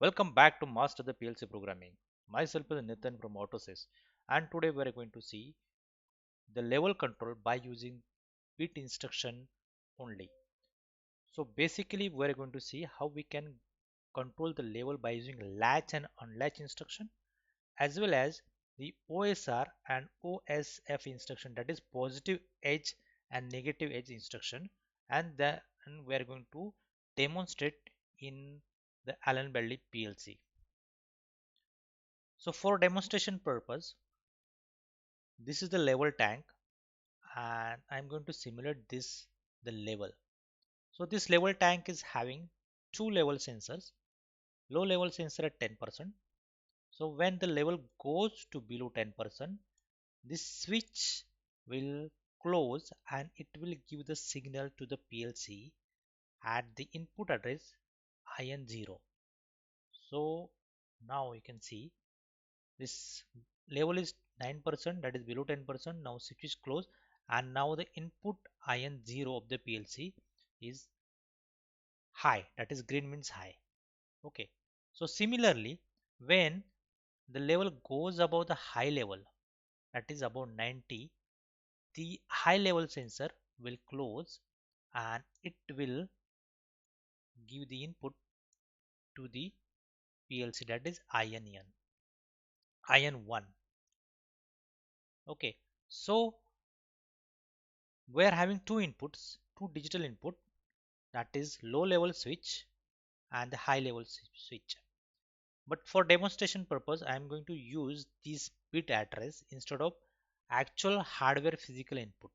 Welcome back to Master the PLC Programming. Myself is Nathan from Autosys, and today we are going to see the level control by using bit instruction only. So basically we are going to see how we can control the level by using latch and unlatch instruction, as well as the OSR and OSF instruction, that is positive edge and negative edge instruction, and then we are going to demonstrate in the Allen Bradley PLC. So for demonstration purpose, this is the level tank and I'm going to simulate this the level. So this level tank is having two level sensors, low level sensor at 10%. So when the level goes to below 10%, this switch will close and it will give the signal to the PLC at the input address IN0. So now you can see this level is 9%, that is below 10%. Now switch is closed and now the input IN0 of the PLC is high, that is green means high. Okay, so similarly when the level goes above the high level, that is above 90, the high level sensor will close and it will give the input to the PLC, that is IN1. Okay, so we are having two inputs, two digital input, that is low level switch and the high level switch. But for demonstration purpose, I am going to use this bit address instead of actual hardware physical input.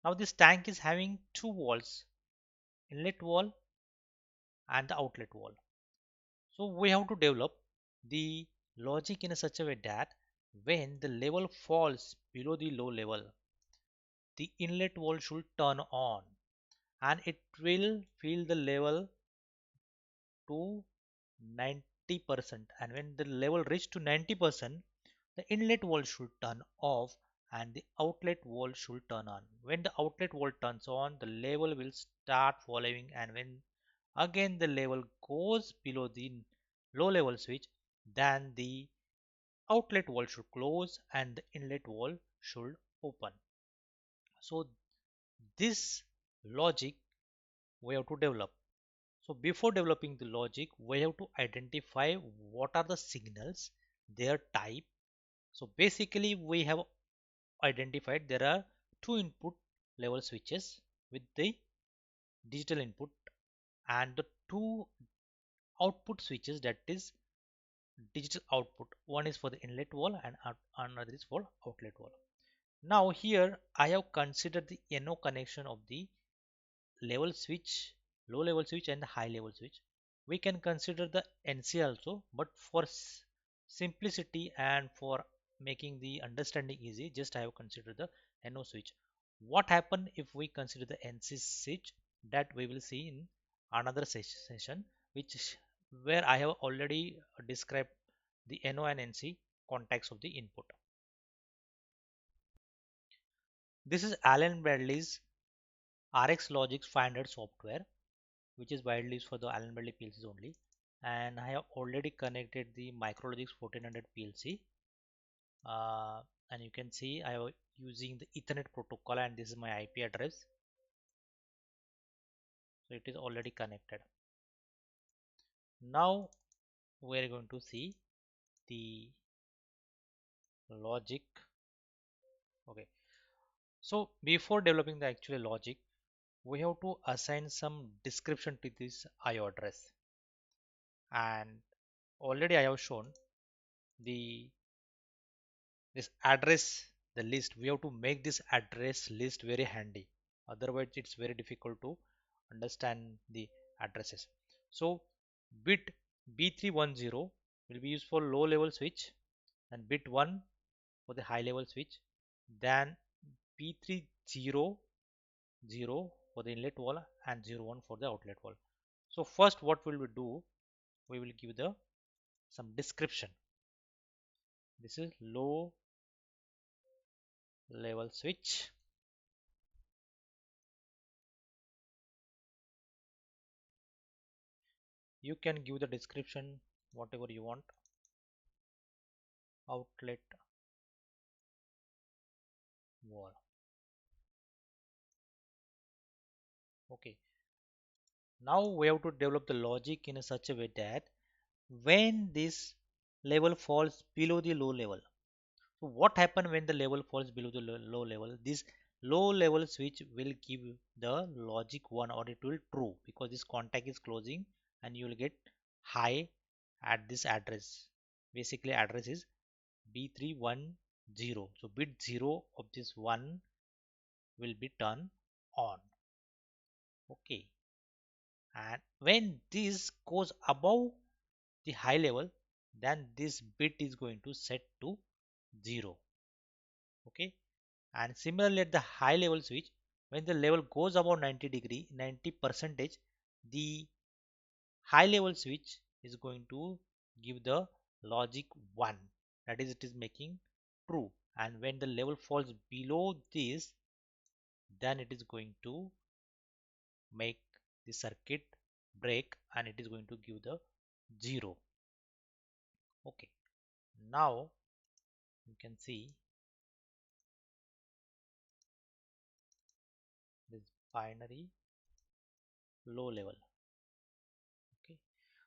Now this tank is having two walls, inlet wall and the outlet wall. So we have to develop the logic in such a way that when the level falls below the low level, the inlet wall should turn on and it will fill the level to 90%, and when the level reach to 90%, the inlet wall should turn off and the outlet wall should turn on. When the outlet wall turns on, the level will start following, and when again the level goes below the low level switch, then the outlet wall should close and the inlet wall should open. So this logic we have to develop. So before developing the logic, we have to identify what are the signals, their type. So basically we have identified there are two input level switches with the digital input and the two output switches, that is digital output. One is for the inlet wall and another is for outlet wall. Now here I have considered the NO connection of the level switch, low level switch and the high level switch. We can consider the NC also, but for simplicity and for making the understanding easy, just I have considered the NO switch. What happen if we consider the NC switch, that we will see in another session, which where I have already described the NO and NC contacts of the input. This is Allen Bradley's RX Logix 500 software, which is widely used for the Allen Bradley PLCs only. And I have already connected the MicroLogix 1400 PLC. And you can see I am using the Ethernet protocol and this is my IP address. So it is already connected. Now we are going to see the logic. Okay. So before developing the actual logic, we have to assign some description to this IO address. And already I have shown the this address, the list. We have to make this address list very handy, otherwise it's very difficult to understand the addresses. So bit B310 will be used for low level switch and bit 1 for the high level switch, then B300 for the inlet wall and 01 for the outlet wall. So first what will we do, we will give the some description. This is low level switch, You can give the description whatever you want. Outlet wall. Okay. Now we have to develop the logic in such a way that when this level falls below the low level. So what happens when the level falls below the low level? This low level switch will give the logic 1 or it will true because this contact is closing and you will get high at this address. Basically address is B310. So bit 0 of this 1 will be turned on. Okay. And when this goes above the high level, then this bit is going to set to 0. Okay. And similarly at the high level switch, when the level goes above 90 percentage, the high level switch is going to give the logic 1, that is it is making true. And when the level falls below this, then it is going to make the circuit break and it is going to give the 0. Okay, now you can see this binary low level. Okay,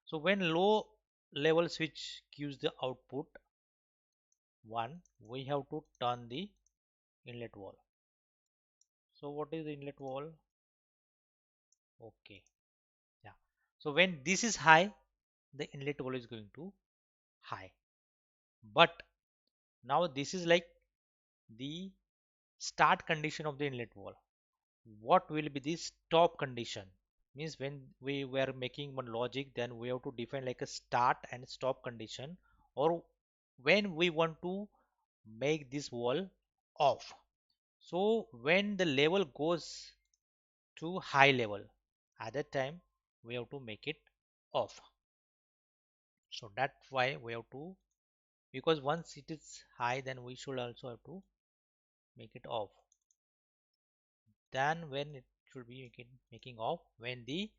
so when low level switch gives the output 1, we have to turn the inlet wall. So what is the inlet wall? Okay, yeah. So when this is high, the inlet wall is going to high. But now this is like the start condition of the inlet wall. What will be the stop condition? Means when we were making one logic, then we have to define like a start and stop condition, or when we want to make this wall off. So when the level goes to high level, at that time we have to make it off. So that's why we have to, because once it is high, then we should also have to make it off. Then when it should be making off when the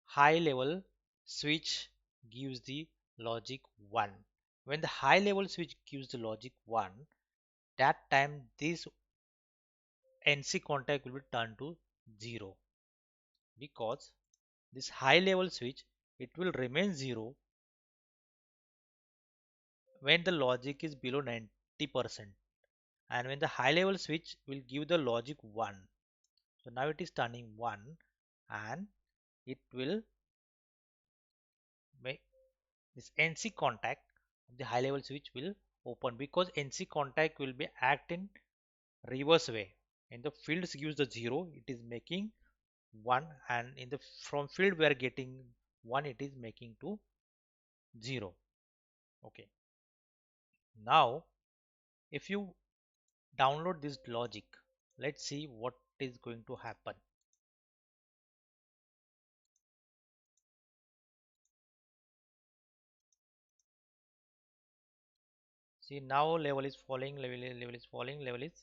high level switch gives the logic 1. When the high level switch gives the logic 1, that time this NC contact will be turned to 0, because this high level switch, it will remain 0 when the logic is below 90%, and when the high level switch will give the logic 1. So now it is turning 1 and it will make this NC contact of the high level switch will open, because NC contact will be act in reverse way. In the fields gives the 0, it is making 1, and in the from field we are getting 1, it is making to 0. Okay, now if you download this logic, let's see what is going to happen. See, now level is falling, level is falling, level is,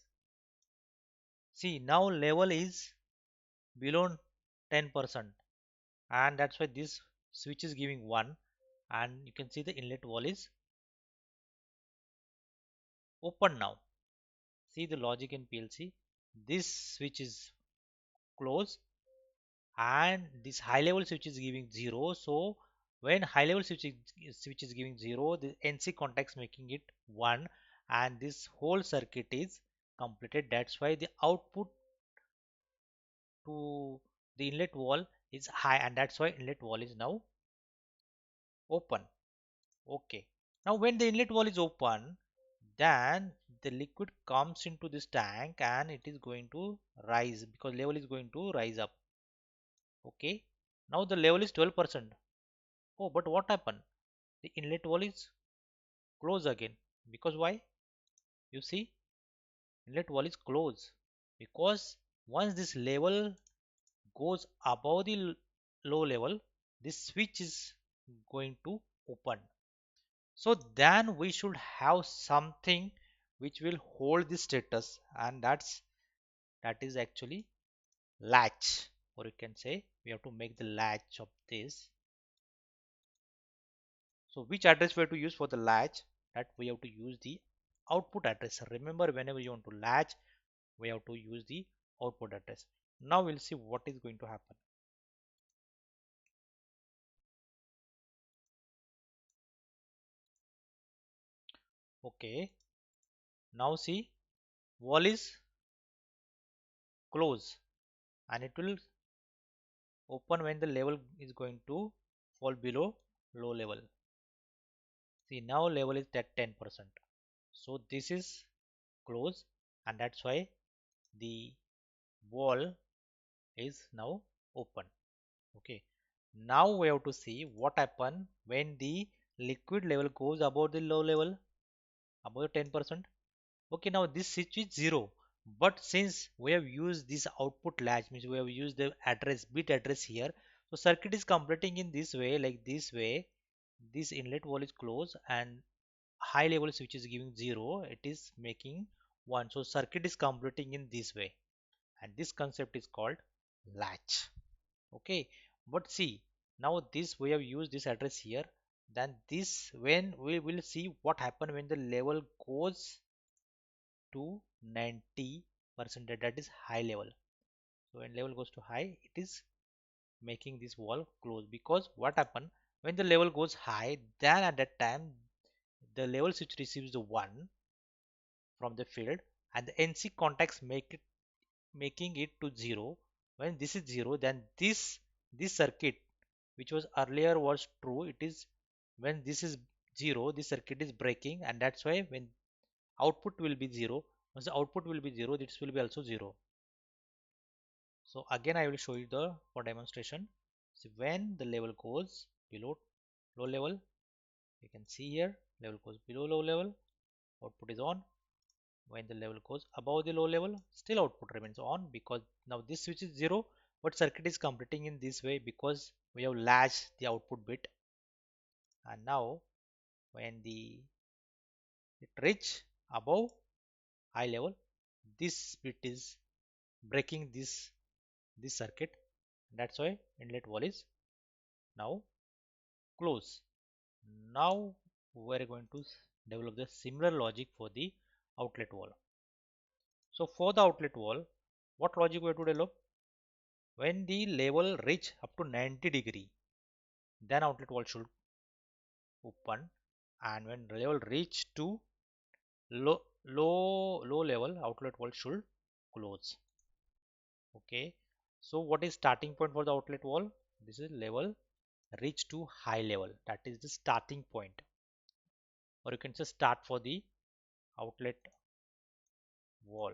see now level is below 10%, and that's why this switch is giving 1, and you can see the inlet wall is open now. See the logic in PLC, this switch is closed and this high level switch is giving 0. So when high level switch is giving 0, the NC contacts making it 1, and this whole circuit is completed. That's why the output to the inlet wall is high, and that's why inlet wall is now open. Okay, now when the inlet wall is open, then the liquid comes into this tank and it is going to rise, because level is going to rise up. Okay, now the level is 12%. Oh, but what happened? The inlet wall is closed again. Because why? You see, inlet wall is closed because once this level goes above the low level, this switch is going to open. So then we should have something which will hold the status, and that is actually latch, or you can say we have to make the latch of this. So which address we have to use for the latch? That we have to use the output address. Remember, whenever you want to latch, we have to use the output address. Now we'll see what is going to happen. Okay, now see, wall is close and it will open when the level is going to fall below low level. See, now level is at 10%. So this is close, and that's why the wall is now open. Okay, now we have to see what happen when the liquid level goes above the low level, above 10%. Okay, now this switch is 0, but since we have used this output latch, means we have used the address bit address here, so circuit is completing in this way, like this way. This inlet wall is closed and high level switch is giving 0, it is making 1, so circuit is completing in this way, and this concept is called latch. Okay, but see, now this we have used this address here, then this, when we will see what happen when the level goes to 90%, that is high level. So when level goes to high, it is making this wall close, because what happen when the level goes high, then at that time the level switch receives the 1 from the field, and the NC contacts making it to 0. When this is 0, then this circuit which was earlier was true, it is, when this is 0, this circuit is breaking, and that's why when output will be 0, once the output will be 0, this will be also 0. So again I will show you the for demonstration. So when the level goes below low level, you can see here level goes below low level, output is on. When the level goes above the low level, still output remains on, because now this switch is 0, but circuit is completing in this way because we have latched the output bit. And now when the it reach above high level, this bit is breaking this circuit. That's why inlet wall is now close. Now we're going to develop the similar logic for the outlet wall. So for the outlet wall, what logic we have to develop? When the level reach up to 90°, then outlet wall should open, and when level reach to low level, outlet wall should close. Okay, so what is starting point for the outlet wall? This is level reach to high level, that is the starting point, or you can just start for the outlet wall.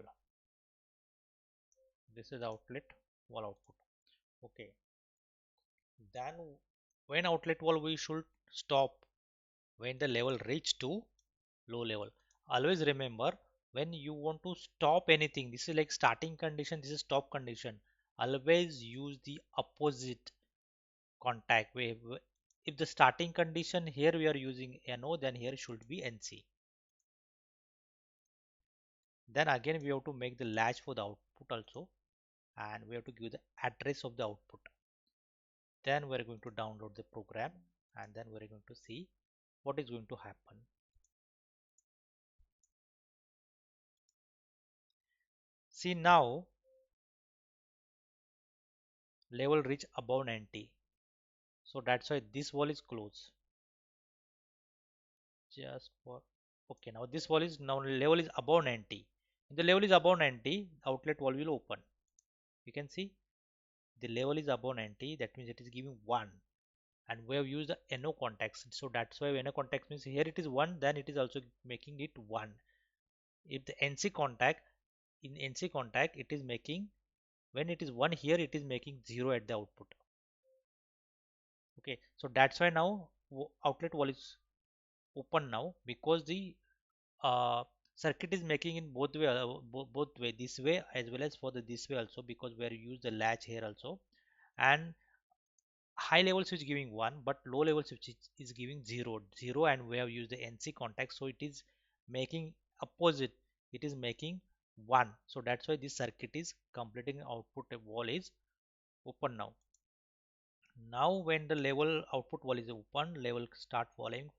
This is outlet wall output. Okay, then when outlet wall we should stop when the level reach to low level. Always remember, when you want to stop anything, this is like starting condition, this is stop condition, always use the opposite contact wave. If the starting condition here we are using NO, then here should be NC. Then again we have to make the latch for the output also, and we have to give the address of the output. Then we're going to download the program, and then we're going to see what is going to happen. See, now level reach above 90, so that's why this wall is closed. Just for, okay, now this wall is, now level is above 90. If the level is above 90, outlet wall will open. You can see the level is above 90, that means it is giving 1, and we have used the NO contacts, so that's why NO contacts means here it is 1, then it is also making it 1. If the NC contact, in NC contact it is making, when it is 1 here, it is making 0 at the output. Okay, so that's why now outlet wall is open now, because the circuit is making in both way, both way, this way as well as for the this way also, because we are use the latch here also. And high level switch giving 1, but low level switch is giving 0, and we have used the NC contact, so it is making opposite, it is making 1. So that's why this circuit is completing, output wall is open now. Now when the level output wall is open, level start falling,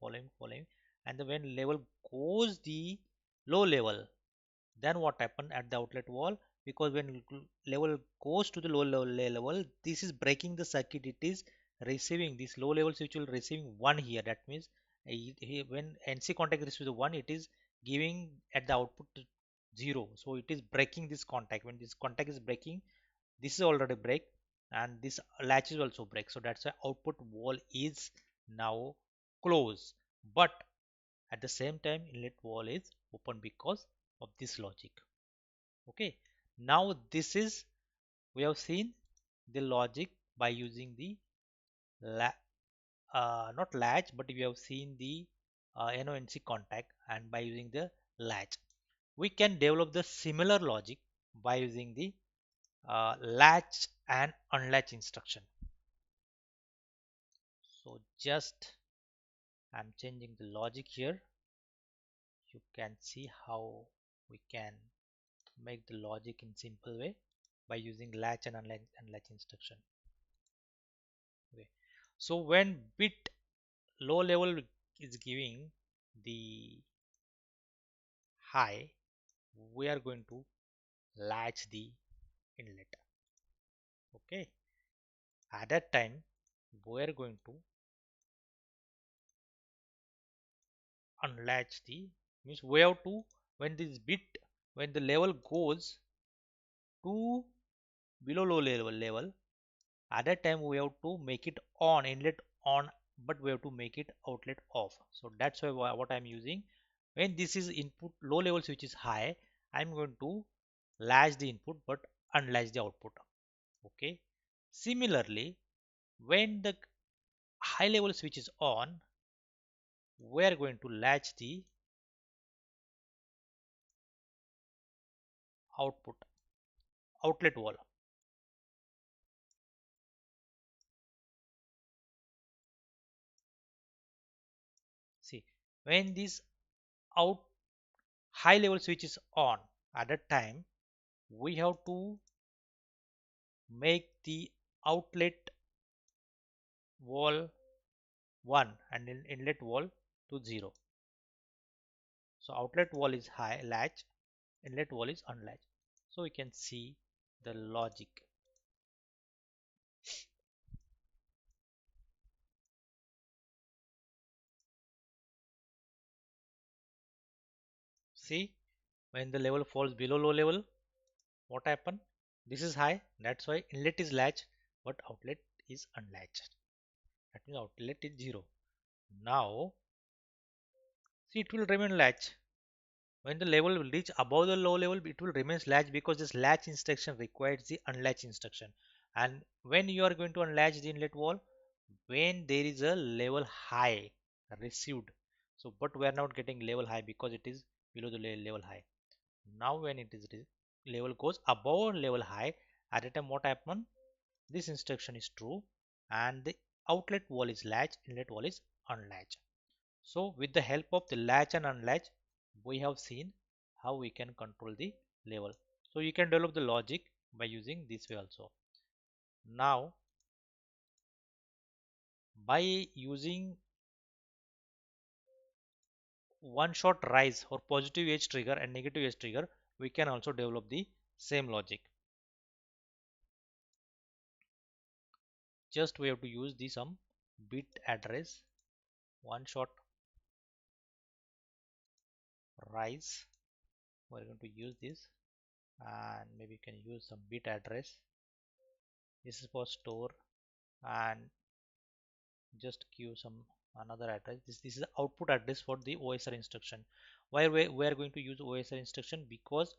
and then when level goes the low level, then what happened at the outlet wall? Because when level goes to the low level, this is breaking the circuit. It is receiving this low level switch will receiving one here. That means when NC contact receives the one, it is giving at the output zero. So it is breaking this contact. When this contact is breaking, this is already break, and this latch is also break. So that's why output wall is now closed. But at the same time, inlet wall is open because of this logic. Okay, now this is we have seen the logic by using the not latch, but we have seen the NONC contact, and by using the latch we can develop the similar logic by using the latch and unlatch instruction. So just I'm changing the logic here. You can see how we can make the logic in simple way by using latch and unlatch instruction. Okay. So when bit low level is giving the high, we are going to latch the inlet. Okay. At that time, we are going to unlatch the means we have to when this bit when the level goes to below low level at that time we have to make it on inlet on, but we have to make it outlet off. So that's why what I'm using when this is input low level switch is high, I'm going to latch the input but unlatch the output. Okay, similarly when the high level switch is on, we are going to latch the output outlet wall. See, when this out high level switch is on, at that time we have to make the outlet wall 1 and inlet wall to 0. So outlet wall is high latch, inlet wall is unlatched. So we can see the logic. See, when the level falls below low level, what happened? This is high, that's why inlet is latch, but outlet is unlatched. That means outlet is 0. Now, see, it will remain latch. When the level will reach above the low level, it will remain latch because this latch instruction requires the unlatch instruction. And when you are going to unlatch the inlet wall, when there is a level high received, so but we are not getting level high because it is below the level high. Now when it is level goes above level high, at the time what happen? This instruction is true, and the outlet wall is latch, inlet wall is unlatch. So with the help of the latch and unlatch, we have seen how we can control the level. So you can develop the logic by using this way also. Now by using one shot rise or positive edge trigger and negative edge trigger, we can also develop the same logic. Just we have to use the some bit address one shot rise. We're going to use this, and maybe you can use some bit address. This is for store, and just give some another address. This is the output address for the OSR instruction. Why we are going to use OSR instruction? Because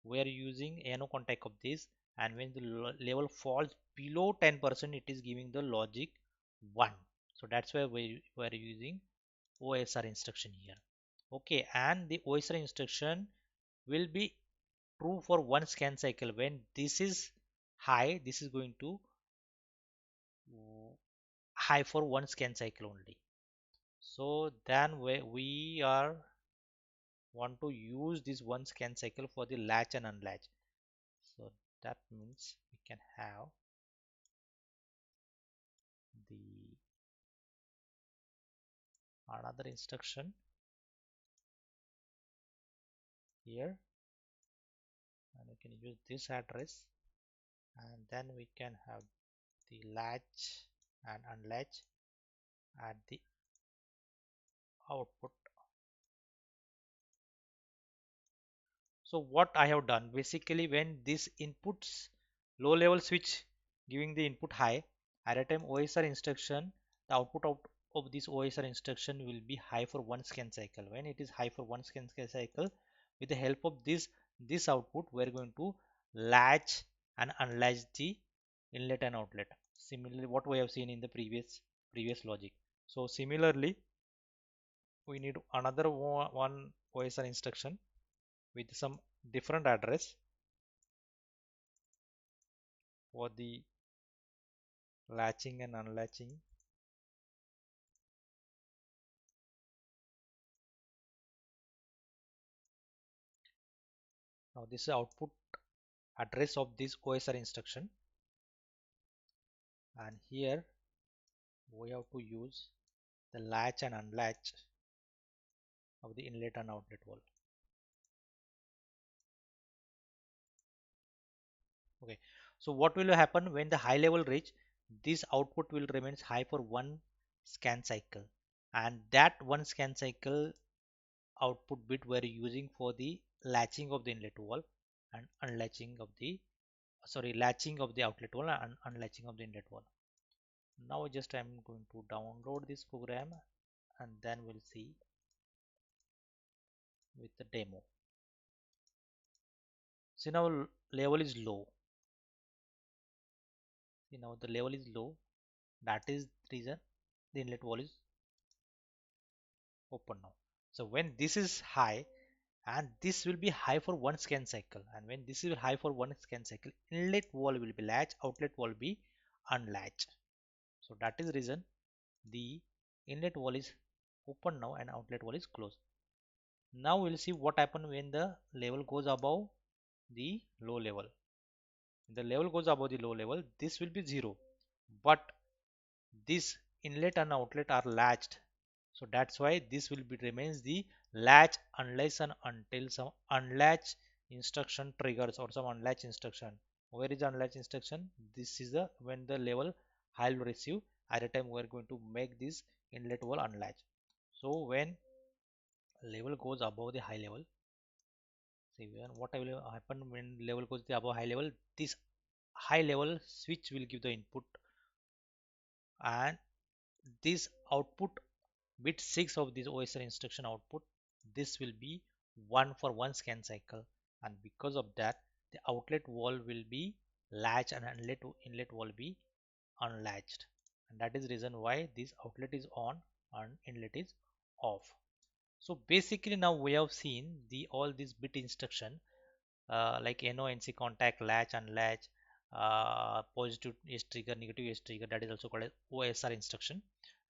we are using NO contact of this, and when the level falls below 10%, it is giving the logic 1. So that's why we are using OSR instruction here. Okay, and the OSR instruction will be true for one scan cycle. When this is high, this is going to high for one scan cycle only. So then we are want to use this one scan cycle for the latch and unlatch. So that means we can have another instruction here, and we can use this address, and then we can have the latch and unlatch at the output. So what I have done, basically when this inputs low level switch giving the input high, at a time OSR instruction, the output out of this OSR instruction will be high for one scan cycle. When it is high for one scan cycle, with the help of this output, we are going to latch and unlatch the inlet and outlet. Similarly, what we have seen in the previous logic. So similarly, we need another one OSR instruction with some different address for the latching and unlatching. Now this is output address of this OSR instruction, and here we have to use the latch and unlatch of the inlet and outlet valve. Okay, so what will happen when the high level reach, this output will remain high for one scan cycle, and that one scan cycle output bit we are using for the latching of the inlet valve and unlatching of the latching of the outlet valve and unlatching of the inlet valve. Now just I'm going to download this program, and then we'll see with the demo. See, now level is low. See, now the level is low. That is the reason the inlet wall is open now. So when this is high, and this will be high for one scan cycle, and when this is high for one scan cycle, inlet wall will be latch, outlet wall will be unlatched. So that is the reason the inlet wall is open now and outlet wall is closed. Now we'll see what happens when the level goes above the low level. When the level goes above the low level, this will be 0, but this inlet and outlet are latched, so that's why this will be remains the latch unless and until some unlatch instruction triggers or some unlatch instruction. Where is unlatch instruction? This is the when the level high will receive, at a time we are going to make this inlet wall unlatch. So when level goes above the high level, see what will happen when level goes the above high level, this high level switch will give the input, and this output bit 6 of this OSR instruction output, this will be 1 for one scan cycle, and because of that the outlet wall will be latched and inlet wall be unlatched, and that is the reason why this outlet is on and inlet is off. So basically now we have seen the all these bit instruction, like NO, NC contact, latch, unlatch, positive is trigger, negative is trigger, that is also called as OSR instruction,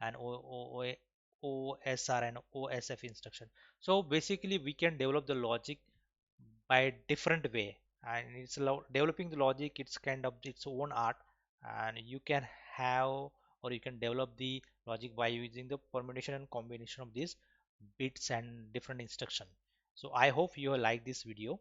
and OSR and OSF instruction. So basically we can develop the logic by different way, and it's developing the logic, it's kind of its own art, and you can have or you can develop the logic by using the permutation and combination of these bits and different instruction. So I hope you like this video.